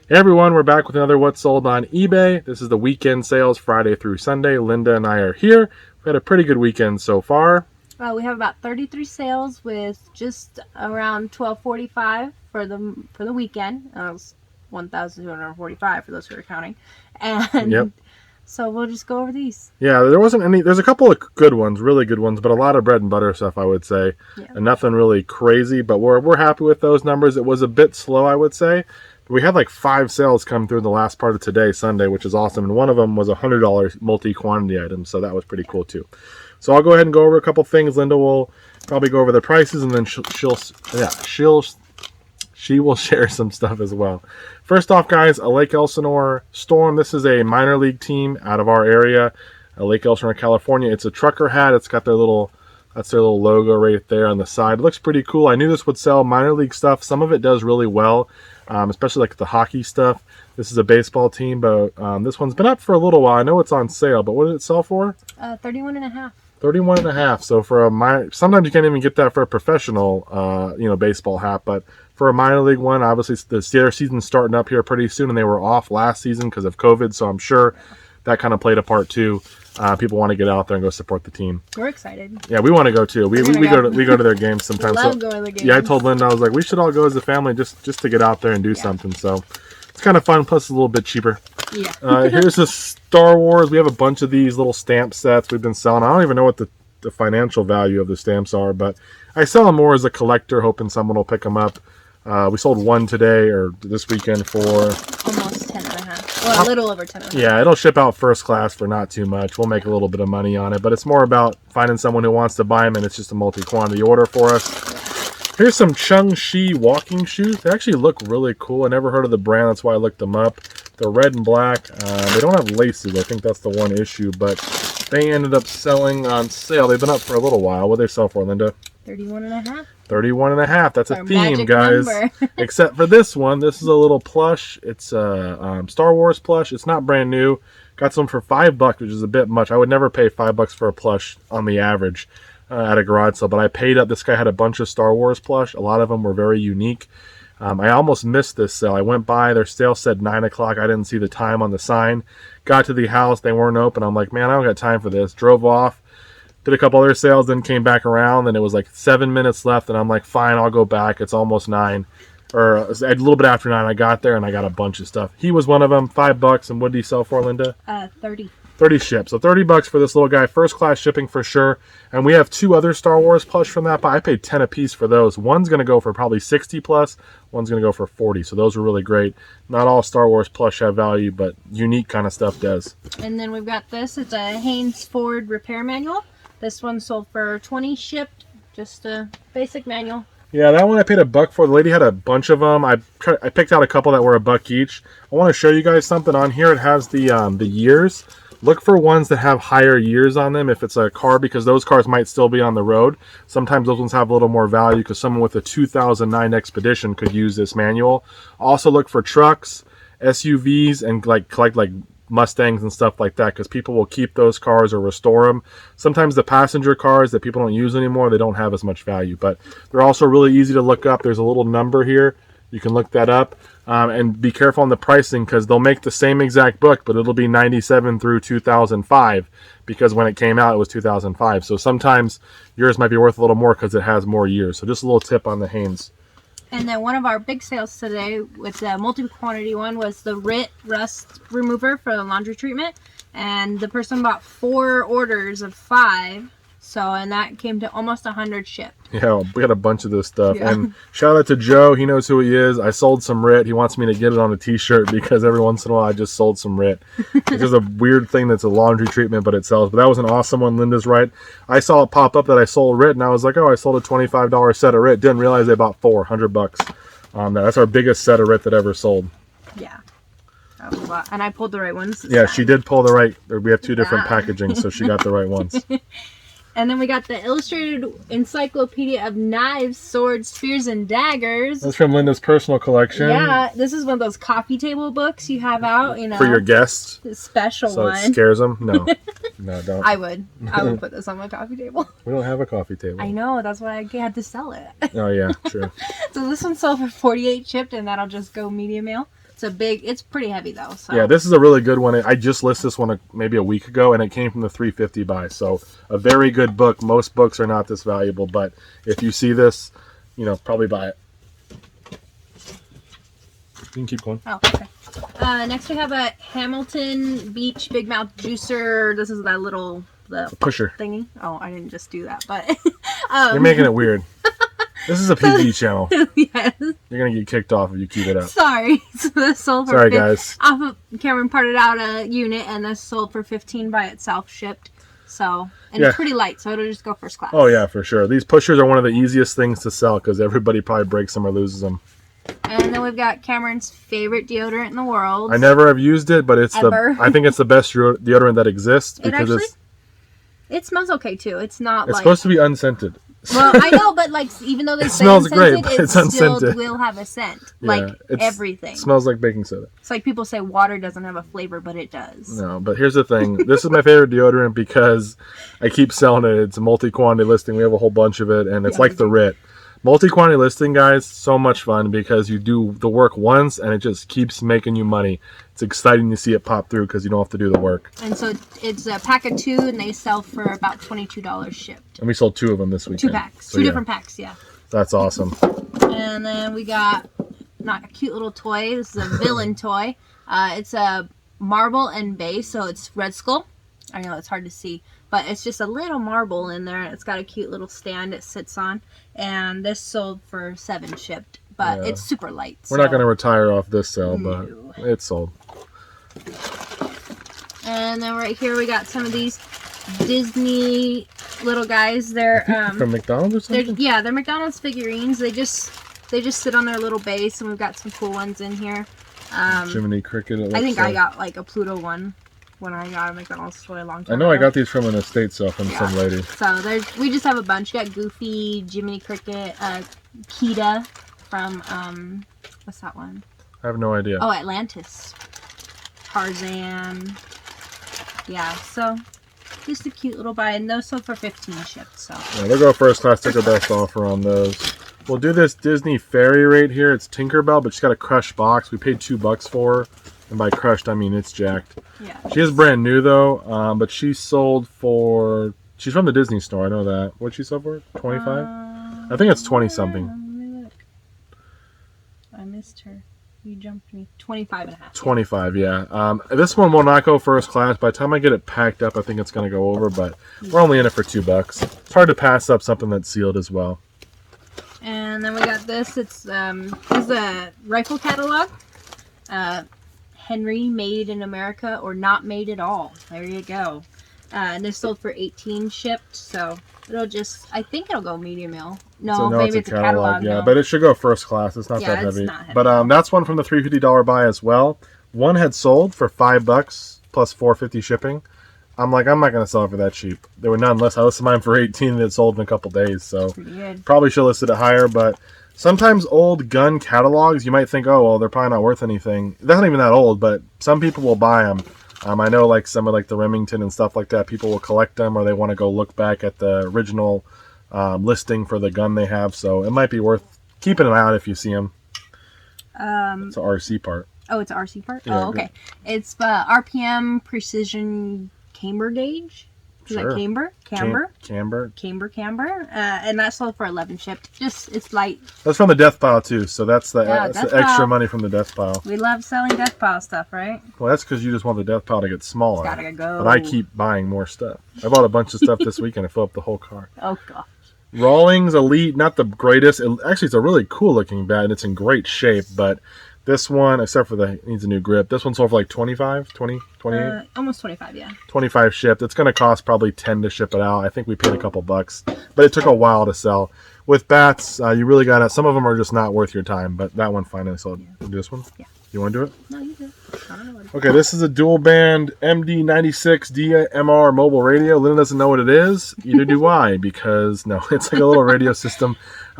Hey everyone, we're back with another What's Sold on eBay. This is the weekend sales, Friday through Sunday. Linda and I are here. We've had a pretty good weekend so far. We have about 33 sales with just around $12.45 for the weekend. It was $1,245 for those who are counting. And Yep. So we'll just go over these. Yeah, there wasn't any. There's a couple of good ones, really good ones, but a lot of bread and butter stuff, I would say. Yeah. And nothing really crazy, but we're happy with those numbers. It was a bit slow, I would say. We had like 5 sales come through in the last part of today, Sunday, which is awesome. And one of them was a $100 multi-quantity item, so that was pretty cool too. So I'll go ahead and go over a couple things. Linda will probably go over the prices, and then she will share some stuff as well. First off, guys, a Lake Elsinore Storm. This is a minor league team out of our area, Lake Elsinore, California. It's a trucker hat. It's got that's their little logo right there on the side. It looks pretty cool. I knew this would sell minor league stuff. Some of it does really well, especially like the hockey stuff. This is a baseball team, but this one's been up for a little while. I know it's on sale, but what did it sell for? 31.5. 31.5. So for a minor, sometimes you can't even get that for a professional, baseball hat. But for a minor league one, obviously their season's starting up here pretty soon, and they were off last season because of COVID. So I'm sure that kind of played a part too. People want to get out there and go support the team. We're excited. Yeah, we want to go too. We go to their games sometimes. Love going to the games. Yeah, I told Linda, I was like, we should all go as a family just to get out there and do something. So it's kind of fun. Plus, it's a little bit cheaper. Yeah. Here's a Star Wars. We have a bunch of these little stamp sets we've been selling. I don't even know what the financial value of the stamps are, but I sell them more as a collector, hoping someone will pick them up. We sold one today or this weekend for almost 10.5. Well, a little over 10.5. Yeah, it'll ship out first class for not too much. We'll make a little bit of money on it, but it's more about finding someone who wants to buy them, and it's just a multi-quantity order for us. Here's some Chung-Chi walking shoes. They actually look really cool. I never heard of the brand. That's why I looked them up. They're red and black. They don't have laces. I think that's the one issue, but they ended up selling on sale. They've been up for a little while. What do they sell for, Linda? 31.5. 31.5. That's a theme, magic guys. Except for this one. This is a little plush. It's a Star Wars plush. It's not brand new. Got some for $5, which is a bit much. I would never pay $5 for a plush on the average at a garage sale, but I paid up. This guy had a bunch of Star Wars plush. A lot of them were very unique. I almost missed this sale. I went by. Their sale said 9 o'clock. I didn't see the time on the sign. Got to the house. They weren't open. I'm like, man, I don't got time for this. Drove off. Did a couple other sales, then came back around, and it was like 7 minutes left, and I'm like, fine, I'll go back. It's almost 9, or a little bit after 9. I got there, and I got a bunch of stuff. He was one of them, $5, and what did he sell for, Linda? 30. 30 shipped. So $30 for this little guy, first class shipping for sure. And we have 2 other Star Wars plush from that, but I paid 10 a piece for those. One's going to go for probably 60 plus, one's going to go for 40. So those were really great. Not all Star Wars plush have value, but unique kind of stuff does. And then we've got this. It's a Haynes Ford repair manual. This one sold for 20 shipped, just a basic manual. Yeah, that one I paid $1 for. The lady had a bunch of them. I picked out a couple that were $1 each. I want to show you guys something on here. It has the years. Look for ones that have higher years on them if it's a car, because those cars might still be on the road. Sometimes those ones have a little more value because someone with a 2009 Expedition could use this manual. Also look for trucks, SUVs, and collect Mustangs and stuff like that, because people will keep those cars or restore them. Sometimes the passenger cars that people don't use anymore, they don't have as much value, but they're also really easy to look up. There's a little number here. You can look that up, and be careful on the pricing, because they'll make the same exact book, but it'll be 97 through 2005, because when it came out, it was 2005. So sometimes yours might be worth a little more because it has more years. So just a little tip on the Haynes. And then one of our big sales today with the multi-quantity one was the RIT rust remover for the laundry treatment. And the person bought 4 orders of 5. So, and that came to almost 100 shipped. Yeah, we got a bunch of this stuff. Yeah. And shout out to Joe. He knows who he is. I sold some RIT. He wants me to get it on a t-shirt because every once in a while I just sold some RIT. It's just a weird thing that's a laundry treatment, but it sells. But that was an awesome one. Linda's right. I saw it pop up that I sold RIT, and I was like, oh, I sold a $25 set of RIT. Didn't realize they bought 4, $100 on that. That's our biggest set of RIT that ever sold. Yeah. That was a lot. And I pulled the right ones. Yeah, she did pull the right. We have 2 different packaging, so she got the right ones. And then we got the Illustrated Encyclopedia of Knives, Swords, Spears, and Daggers. That's from Linda's personal collection. Yeah, this is one of those coffee table books you have out, you know. For your guests. The special so one. So it scares them? No. No, don't. I would put this on my coffee table. We don't have a coffee table. I know, that's why I had to sell it. Oh, yeah, true. So this one sold for 48 shipped, and that'll just go media mail. It's pretty heavy though. So. Yeah, this is a really good one. I just listed this one maybe a week ago, and it came from the 350 buy. So a very good book. Most books are not this valuable, but if you see this, probably buy it. You can keep going. Oh, okay. Next we have a Hamilton Beach Big Mouth Juicer. This is that little pusher thingy. Oh, I didn't just do that, but you're making it weird. This is a PG channel. Yes. You're gonna get kicked off if you keep it up. Sorry. So this sold for Sorry, guys. Off of Cameron parted out a unit, and this sold for $15 by itself, shipped. So it's pretty light, so it'll just go first class. Oh yeah, for sure. These pushers are one of the easiest things to sell because everybody probably breaks them or loses them. And then we've got Cameron's favorite deodorant in the world. I never have used it, but I think it's the best deodorant that exists because it smells okay too. It's not. It's supposed to be unscented. Well, I know, but even though they say smells unscented, great, but it's unscented. Still will have a scent, everything. It smells like baking soda. It's like people say water doesn't have a flavor, but it does. No, but here's the thing. This is my favorite deodorant because I keep selling it. It's a multi-quantity listing. We have a whole bunch of it, and it's like the RIT. Multi-quantity listing, guys, so much fun because you do the work once, and it just keeps making you money. It's exciting to see it pop through because you don't have to do the work. And so it's a pack of 2, and they sell for about $22 shipped. And we sold 2 of them this weekend. 2 packs. So 2 different packs, yeah. That's awesome. And then we got a cute little toy. This is a villain toy. It's a marble and base, so it's Red Skull. I know it's hard to see, but it's just a little marble in there. It's got a cute little stand it sits on, and this sold for $7 shipped. But it's super light. We're not going to retire off this sale, but it's sold. And then right here we got some of these Disney little guys. They're from McDonald's or something? They're McDonald's figurines. They just sit on their little base, and we've got some cool ones in here. Jiminy Cricket. I think I got like a Pluto one when I got a McDonald's toy a long time ago. I know I got these from an estate sale from some lady. So we just have a bunch. We got Goofy, Jiminy Cricket, Kida from what's that one? I have no idea. Oh, Atlantis. Tarzan. Yeah, so just a cute little buy, and those sold for $15 shipped. So yeah, they'll go first class. Took a best offer on those. We'll do this Disney fairy right here. It's Tinkerbell, but she's got a crushed box. We paid $2 for her, and by crushed I mean it's jacked. Yeah. She is brand new though, but she sold for. She's from the Disney store. I know that. What'd she sell for? 25. I think it's 20 something. Let me look. I missed her. You jumped me. 25 and a half. 25, yeah. This one will not go first class. By the time I get it packed up, I think it's going to go over, but we're only in it for $2. It's hard to pass up something that's sealed as well. And then we got this. It's a rifle catalog. Henry, made in America or not made at all. There you go. And this sold for $18 shipped, so I think it'll go medium mill. No, maybe it's a catalog. Yeah, but it should go first class. It's not that heavy. It's not heavy. But that's one from the $350 buy as well. One had sold for $5 plus $4.50 shipping. I'm like, I'm not going to sell it for that cheap. There were none less. I listed mine for $18 and it sold in a couple days, so probably should have listed it higher, but sometimes old gun catalogs, you might think, oh, well, they're probably not worth anything. They're not even that old, but some people will buy them. I know like some of like the Remington and stuff like that, people will collect them or they want to go look back at the original listing for the gun they have. So it might be worth keeping them out if you see them. It's an RC part. Oh, it's an RC part? Yeah, oh, okay. It's RPM Precision Camber Gauge. Is that camber? Camber. And that sold for $11 shipped. It's light. That's from the death pile too, so that's the extra money from the death pile. We love selling death pile stuff, right? Well, that's because you just want the death pile to get smaller. It's gotta go. But I keep buying more stuff. I bought a bunch of stuff this weekend and filled up the whole car. Oh gosh. Rawlings Elite, not the greatest. Actually, it's a really cool looking bat and it's in great shape, but this one, except for it needs a new grip, this one sold for like 25, 20, 28? Almost 25, yeah. 25 shipped. It's going to cost probably 10 to ship it out. I think we paid a couple bucks, but it took a while to sell. With bats, you really got to, some of them are just not worth your time, but that one finally sold. Yeah. Do this one? Yeah. You want to do it? No, you do. I don't know what Okay, this is a dual band MD96 DMR mobile radio. Lynn doesn't know what it is. Either do I, because no, it's like a little radio system.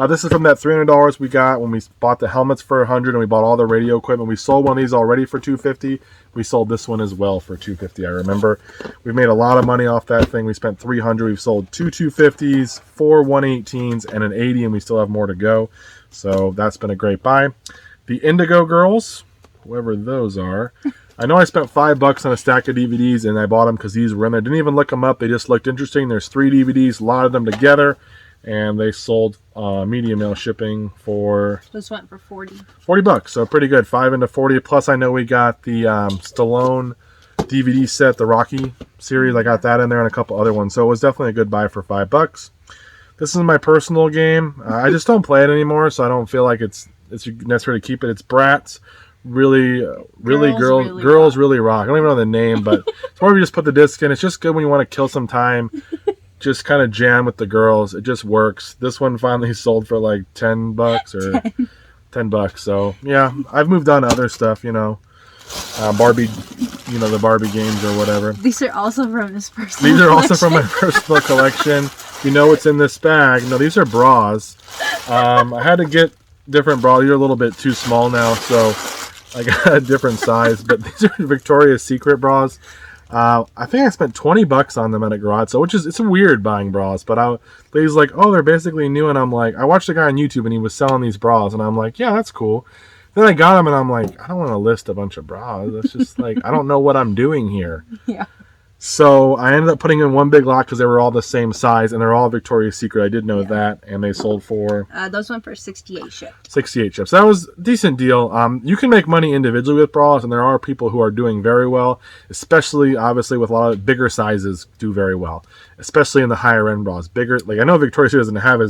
This is from that $300 we got when we bought the helmets for $100 and we bought all the radio equipment. We sold one of these already for $250. We sold this one as well for $250. I remember we made a lot of money off that thing. We spent $300. We've sold 2 250s, 4 118s, and an 80, and we still have more to go. So that's been a great buy. The Indigo Girls. whoever those are. I know I spent $5 on a stack of DVDs, and I bought them because these were in there. Didn't even look them up. They just looked interesting. There's 3 DVDs, a lot of them together, and they sold media mail shipping for... This went for 40. $40, so pretty good. 5 into 40. Plus, I know we got the Stallone DVD set, the Rocky series. I got that in there and a couple other ones. So it was definitely a good buy for $5. This is my personal game. I just don't play it anymore, so I don't feel like it's necessary to keep it. It's Bratz. Really girls really rock. I don't even know the name, but it's more you just put the disc in. It's just good when you want to kill some time. Just kind of jam with the girls. It just works. This one finally sold for like $10 or $10. So yeah, I've moved on to other stuff. Barbie, the Barbie games or whatever. These are also from his personal. These are also from my personal collection. You know what's in this bag? No, these are bras. I had to get different bras. These are a little bit too small now, so I got a different size. But these are Victoria's Secret bras. I think I spent $20 on them at a garage, so it's weird buying bras. But he's like, oh, they're basically new, and I'm like, I watched a guy on YouTube and he was selling these bras, and I'm like, yeah, that's cool. Then I got them, and I'm like, I don't want to list a bunch of bras. It's just like, I don't know what I'm doing here. Yeah. So I ended up putting in one big lot because they were all the same size, and they're all Victoria's Secret. I did know that, and they sold for... those went for 68 shipped. 68 shipped. So that was a decent deal. You can make money individually with bras, and there are people who are doing very well, especially, obviously, with a lot of bigger sizes do very well, especially in the higher-end bras. Bigger, like I know Victoria's Secret doesn't have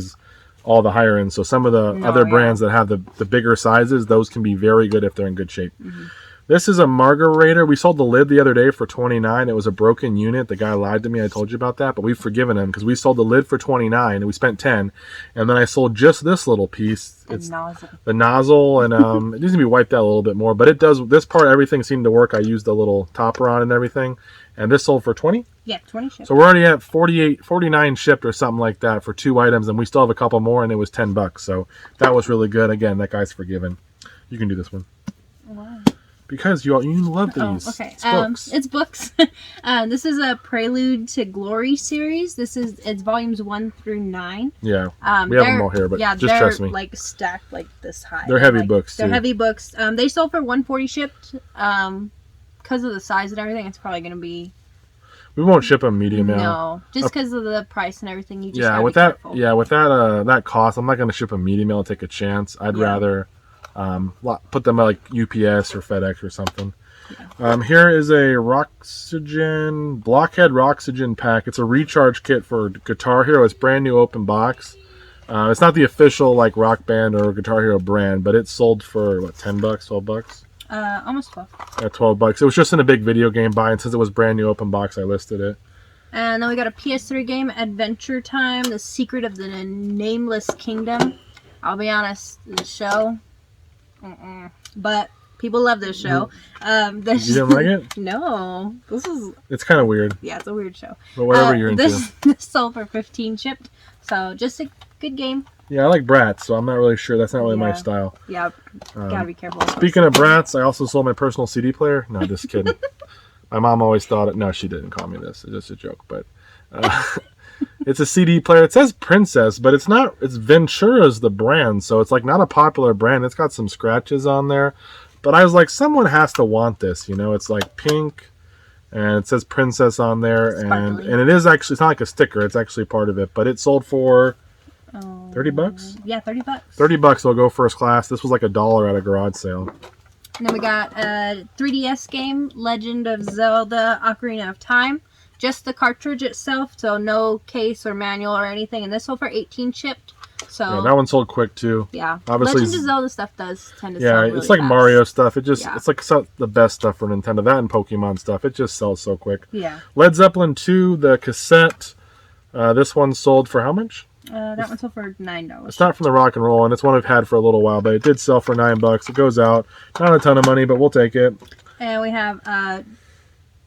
all the higher end, so some of the other brands that have the bigger sizes, those can be very good if they're in good shape. Mm-hmm. This is a Margarita. We sold the lid the other day for $29. It was a broken unit. The guy lied to me. I told you about that, but we've forgiven him because we sold the lid for $29 and we spent $10. And then I sold just this little piece. It's the nozzle, and it needs to be wiped out a little bit more, but it does. This part, everything seemed to work. I used a little topper on and everything, and this sold for 20. Yeah, 20 shipped. So we're already at 49 shipped or something like that for 2 items, and we still have a couple more, and it was $10. So that was really good. Again, that guy's forgiven. You can do this one. Wow. Because you love these. Oh, okay. It's books. It's books. This is a Prelude to Glory series. It's volumes 1 through 9. Yeah. We have them all here, but just trust me. They're like stacked like this high. They're heavy books, too. They're heavy books. They sold for $140 shipped. Because of the size and everything, it's probably going to be... We won't ship them medium mail. No, just because of the price and everything. You just with that cost, I'm not going to ship a medium mail and take a chance. I'd rather put them at like UPS or FedEx or something. Yeah. Here is a Blockhead Roxygen pack. It's a recharge kit for Guitar Hero. It's brand new open box. It's not the official like Rock Band or Guitar Hero brand, but it sold for what, $10, $12? Almost 12. Yeah, $12. It was just in a big video game buy, and since it was brand new open box, I listed it. And then we got a PS3 game, Adventure Time: The Secret of the Nameless Kingdom. I'll be honest, the show, but people love this show. You didn't like it? No, It's kind of weird. Yeah, it's a weird show. But whatever you're into. This sold for 15 shipped, so just a good game. Yeah, I like Bratz, so I'm not really sure. That's not really my style. Yeah, gotta be careful. Speaking of Bratz, I also sold my personal CD player. No, just kidding. My mom always thought it. No, she didn't call me this. It's just a joke. But it's a CD player. It says Princess, but it's not. It's Ventura's the brand, so it's like not a popular brand. It's got some scratches on there. But I was like, someone has to want this. It's like pink, and it says Princess on there, and it is actually. It's not like a sticker. It's actually part of it. But it sold for $30? Yeah, $30. $30 will go first class. This was like $1 at a garage sale. And then we got a 3DS game, Legend of Zelda Ocarina of Time. Just the cartridge itself, so no case or manual or anything. And this sold for 18 shipped. So yeah, that one sold quick too. Yeah, obviously Legend of Zelda stuff does tend to sell really it's like fast. Mario stuff. It's like the best stuff for Nintendo. That and Pokemon stuff. It just sells so quick. Yeah. Led Zeppelin 2, the cassette. This one sold for how much? That one sold for $9. It's not from the Rock and Roll, and it's one I've had for a little while, but it did sell for $9. It goes out. Not a ton of money, but we'll take it. And we have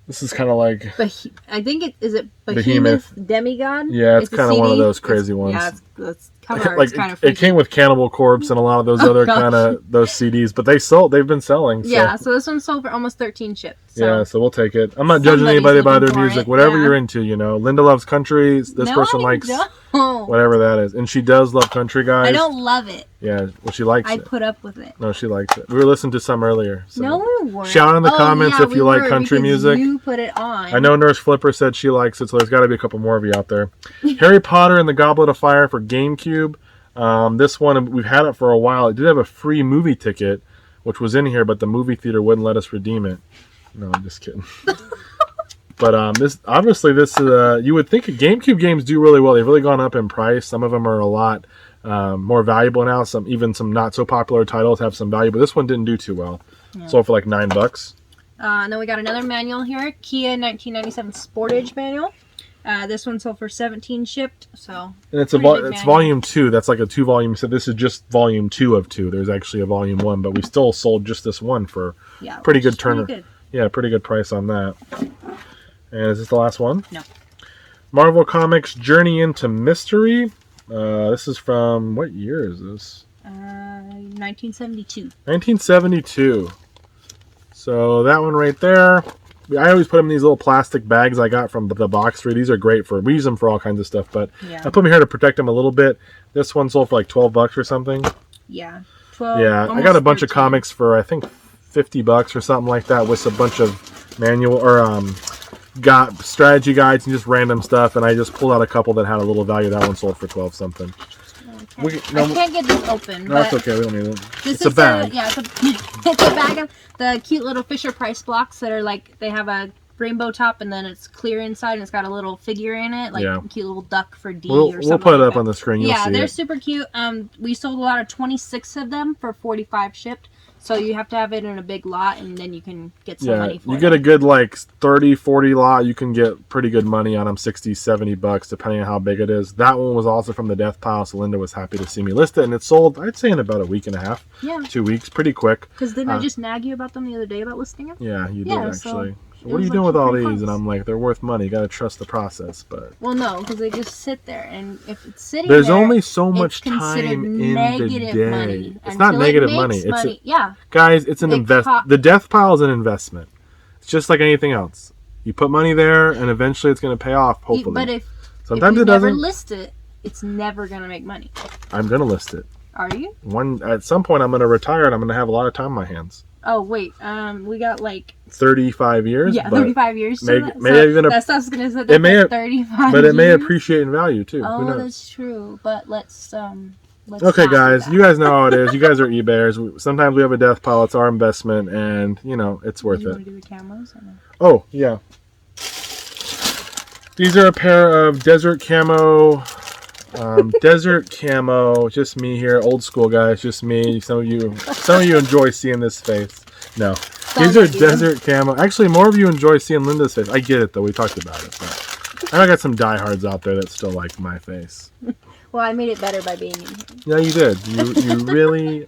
this is kind of like I think is it Behemoth Demigod. Yeah, it's kind of one of those crazy ones. Yeah, it's cover like kind of it came with Cannibal Corpse and a lot of those other kind of those CDs, but they've been selling. So. Yeah, so this one sold for almost 13 shipped. So. Yeah, so we'll take it. I'm not judging anybody by their music. Whatever you're into, you know. Linda loves country. This person likes whatever that is, and she does love country, guys. I don't love it. Yeah, well, she likes it. I put up with it. No, she likes it. We were listening to some earlier. So. No, we weren't. Shout in the comments if you like country music. You put it on. I know Nurse Flipper said she likes it, so there's got to be a couple more of you out there. Harry Potter and the Goblet of Fire for Gamecube. This one, we've had it for a while. It did have a free movie ticket, which was in here, but the movie theater wouldn't let us redeem it. No, I'm just kidding. But this you would think GameCube games do really well. They've really gone up in price. Some of them are a lot more valuable now. Some not so popular titles have some value, but this one didn't do too well. Yeah. Sold for like $9. And then we got another manual here, Kia 1997 Sportage Manual. This one sold for 17 shipped, so. And it's volume 2. That's like a 2-volume. So this is just volume 2 of 2. There's actually a volume 1, but we still sold just this one for pretty good turner. Yeah, pretty good price on that. And is this the last one? No. Marvel Comics Journey into Mystery. This is from, what year is this? 1972. 1972. So that one right there. I always put them in these little plastic bags I got from the box tree. These are great we use them for all kinds of stuff, but I put them here to protect them a little bit. This one sold for like $12 or something. Yeah. 12. Yeah, I got a bunch of comics for I think $50 or something like that with a bunch of manual or got strategy guides and just random stuff, and I just pulled out a couple that had a little value. That one sold for 12 something. I can't get this open. No, that's okay. We don't need it. It's a bag. It's a bag of the cute little FisherPrice blocks that are like, they have a rainbow top and then it's clear inside and it's got a little figure in it, like a cute little duck for D or something. We'll put it up on the screen. You'll see they're it. super cute. We sold a lot of 26 of them for 45 shipped. So you have to have it in a big lot, and then you can get some money for it. You get a good like 30, 40 lot, you can get pretty good money on them, $60, $70, depending on how big it is. That one was also from the death pile, so Linda was happy to see me list it, and it sold, I'd say, in about a week and a half. Yeah. 2 weeks, pretty quick. Because didn't I just nag you about them the other day about listing them? Yeah, you did actually. So what are you doing with all these? Close. And I'm like, they're worth money. You got to trust the process. But well, no, because they just sit there, and if it's sitting there's only so much time in the day. Money it's not negative money. Money. Guys, it's an investment. The death pile is an investment. It's just like anything else. You put money there, and eventually it's going to pay off. Hopefully, but sometimes if you it doesn't. Never list it, it's never going to make money. I'm going to list it. Are you? At some point, I'm going to retire, and I'm going to have a lot of time on my hands. Oh wait, we got like 35 years. Yeah, 35 years. That stuff's gonna say it may 35. But it may appreciate in value too. Oh, that's true. But let's okay, guys, you guys know how it is. You guys are eBayers. Sometimes we have a death pile. It's our investment, and you know it's worth it. Want to do the camos? Or no? Oh yeah. These are a pair of desert camo. Desert camo, just me here, old school guys, just me. Some of you enjoy seeing this face. No, these are desert camo. Actually, more of you enjoy seeing Linda's face. I get it though. We talked about it. But I got some diehards out there that still like my face. Well, I made it better by being in here. Yeah, you did. You really.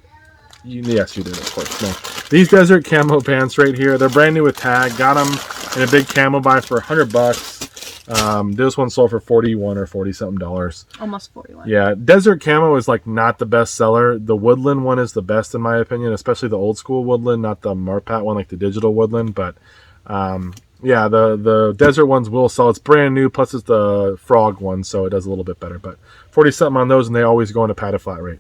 Yes, you did. Of course. No, these desert camo pants right here. They're brand new with tag. Got them in a big camo buy for $100. This one sold for $41 or $40 something. Almost 41. Yeah, desert camo is like not the best seller. The woodland one is the best in my opinion, especially the old school woodland, not the Marpat one like the digital woodland. But yeah, the desert ones will sell. It's brand new, plus it's the frog one, so it does a little bit better. But 40 something on those, and they always go into padded flat rate.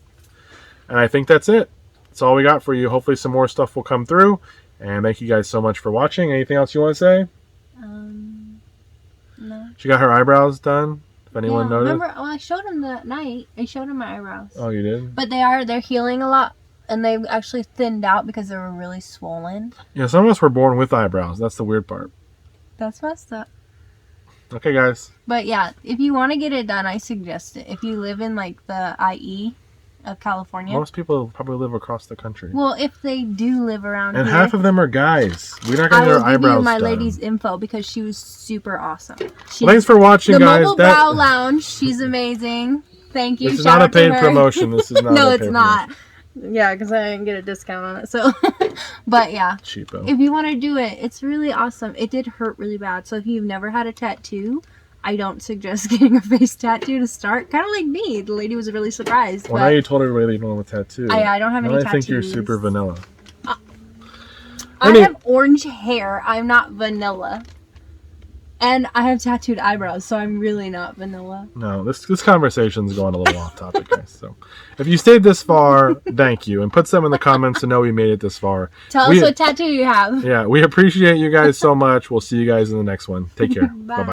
And I think that's it. That's all we got for you. Hopefully some more stuff will come through. And thank you guys so much for watching. Anything else you want to say? No. She got her eyebrows done. If anyone noticed. Remember, I showed him that night. I showed him my eyebrows. Oh, you did? But they're healing a lot, and they've actually thinned out because they were really swollen. Yeah, some of us were born with eyebrows. That's the weird part. That's messed up. Okay, guys. But yeah, if you want to get it done, I suggest it. If you live in like the IE of California. Most people probably live across the country. Well, if they do live around and here. half of them are guys. We're not going to get our eyebrows done. I will give you my lady's info because she was super awesome. Thanks for watching, guys. The Mobile Brow Lounge, she's amazing. Thank you. This is not a paid promotion. This is not no, a it's paid not. Promotion. Yeah, because I didn't get a discount on it. So, but yeah. Cheapo. If you want to do it, it's really awesome. It did hurt really bad. So if you've never had a tattoo, I don't suggest getting a face tattoo to start. Kind of like me. The lady was really surprised. Well, now you told everybody that you don't have a tattoo. I don't have any tattoos. I think you're super vanilla. I have orange hair. I'm not vanilla. And I have tattooed eyebrows, so I'm really not vanilla. No, this conversation's going a little off topic, guys. So, if you stayed this far, thank you, and put some in the comments to know we made it this far. Tell us what tattoo you have. Yeah, we appreciate you guys so much. We'll see you guys in the next one. Take care. Bye. Bye-bye.